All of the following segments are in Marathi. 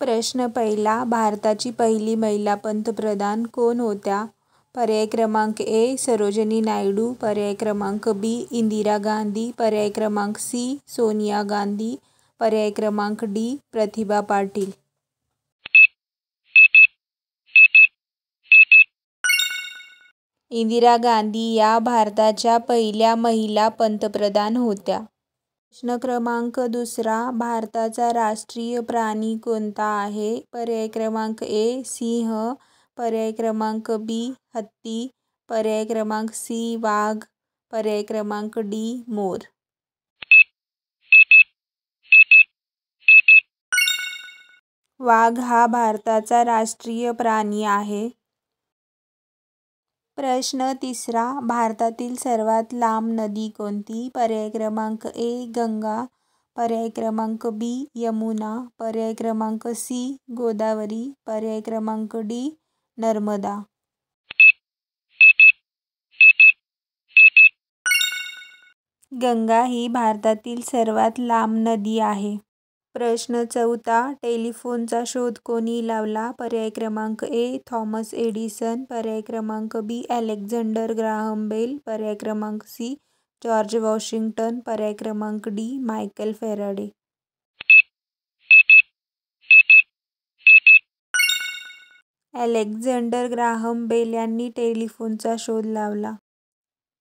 प्रश्न पहिला. भारताची पहिली महिला पंतप्रधान कोण होत्या? पर्याय क्रमांक ए. सरोजिनी नायडू. पर्याय क्रमांक बी. इंदिरा गांधी. पर्याय क्रमांक सी. सोनिया गांधी. पर्याय क्रमांक डी. प्रतिभा पाटील. इंदिरा गांधी या भारताच्या पहिल्या महिला पंतप्रधान होत्या. प्रश्न क्रमांक दुसरा. भारताचा राष्ट्रीय प्राणी कोणता आहे? पर्याय क्रमांक ए. सिंह. पर्याय क्रमांक बी. हत्ती. पर्याय क्रमांक सी. वाघ. पर्याय क्रमांक डी. मोर. वाघ हा भारताचा राष्ट्रीय प्राणी आहे. प्रश्न तिसरा. भारतातील सर्वात लांब नदी कोणती? पर्याय क्रमांक ए. गंगा. पर्याय क्रमांक बी. यमुना. पर्याय क्रमांक सी. गोदावरी. पर्याय क्रमांक डी. नर्मदा. गंगा ही भारतातील सर्वात लांब नदी आहे. प्रश्न चौथा. टेलिफोनचा शोध कोणी लावला? पर्याय क्रमांक ए. Thomas Edison. पर्याय क्रमांक बी. Alexander Graham bell. पर्याय क्रमांक सी. George Washington. पर्याय क्रमांक D. Michael Faraday. Alexander Graham Bell यांनी टेलिफोनचा शोध लावला.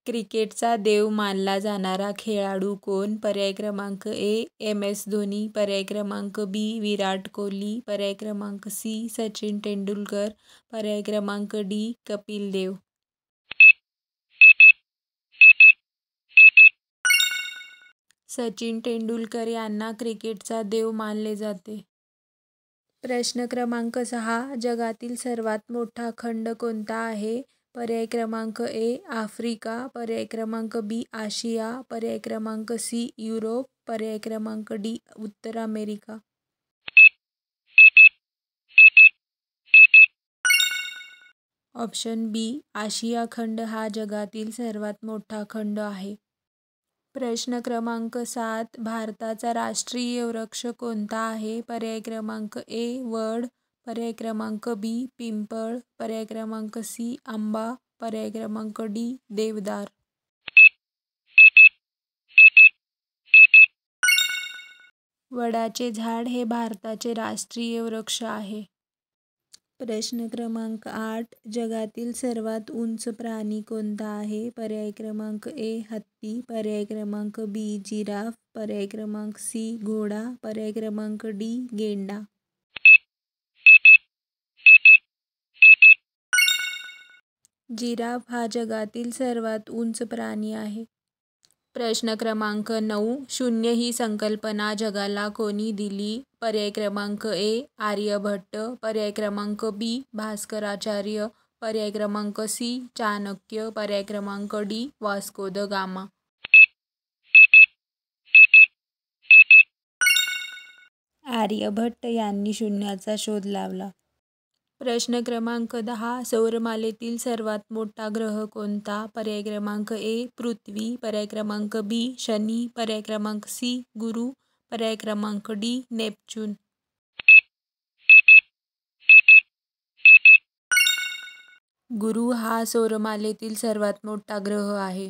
क्रिकेटचा देव मानला जाणारा खेळाडू कोण? पर्याय क्रमांक ए. एम.एस. धोनी. पर्याय क्रमांक बी. विराट कोहली. पर्याय क्रमांक सी. सचिन तेंडुलकर. पर्याय क्रमांक डी. कपिल देव. सचिन तेंडुलकर यांना क्रिकेटचा देव मानले जाते. प्रश्न क्रमांक 6. जगातील सर्वात मोठा खंड कोणता आहे? पर्याय क्रमांक ए. आफ्रिका. पर्याय क्रमांक बी. आशिया. पर्याय क्रमांक सी. युरोप. पर्याय क्रमांक डी. उत्तर अमेरिका. ऑप्शन बी. आशिया खंड हा जगातील सर्वात मोठा खंड आहे. प्रश्न क्रमांक 7. भारताचा राष्ट्रीय वृक्ष कोणता आहे? पर्याय क्रमांक ए. वड. पर्याय क्रमांक बी. पिंपळ. पर्याय क्रमांक सी. आंबा. पर्याय क्रमांक डी. देवदार. वडाचे झाड हे भारताचे राष्ट्रीय वृक्ष आहे. प्रश्न क्रमांक 8. जगातील सर्वात उंच प्राणी कोणता आहे? पर्याय क्रमांक ए. हत्ती. पर्याय क्रमांक बी. जिराफ. पर्याय क्रमांक सी. घोडा. पर्याय क्रमांक डी. गेंडा. जिराफ हा जगातील सर्वात उंच प्राणी आहे. प्रश्न क्रमांक 9. शून्य ही संकल्पना जगाला कोणी दिली? पर्याय क्रमांक ए. आर्यभट्ट. पर्याय क्रमांक बी. भास्कराचार्य. पर्याय क्रमांक सी. चाणक्य. पर्याय क्रमांक D. Vasco da Gama. Aryabhata यांनी शून्याचा शोध लावला. प्रश्न क्रमांक 10. सौरमालेतील सर्वात मोठा ग्रह कोणता? पर्याय क्रमांक ए. पृथ्वी. पर्याय क्रमांक बी. शनी. पर्याय क्रमांक सी. गुरु. पर्याय क्रमांक डी. नेपच्यून. गुरु हा सौरमालेतील सर्वात मोठा ग्रह आहे.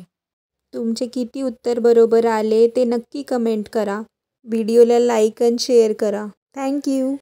तुमचे किती उत्तर बरोबर आले ते नक्की कमेंट करा. व्हिडिओला लाईक आणि शेअर करा. थँक्यू.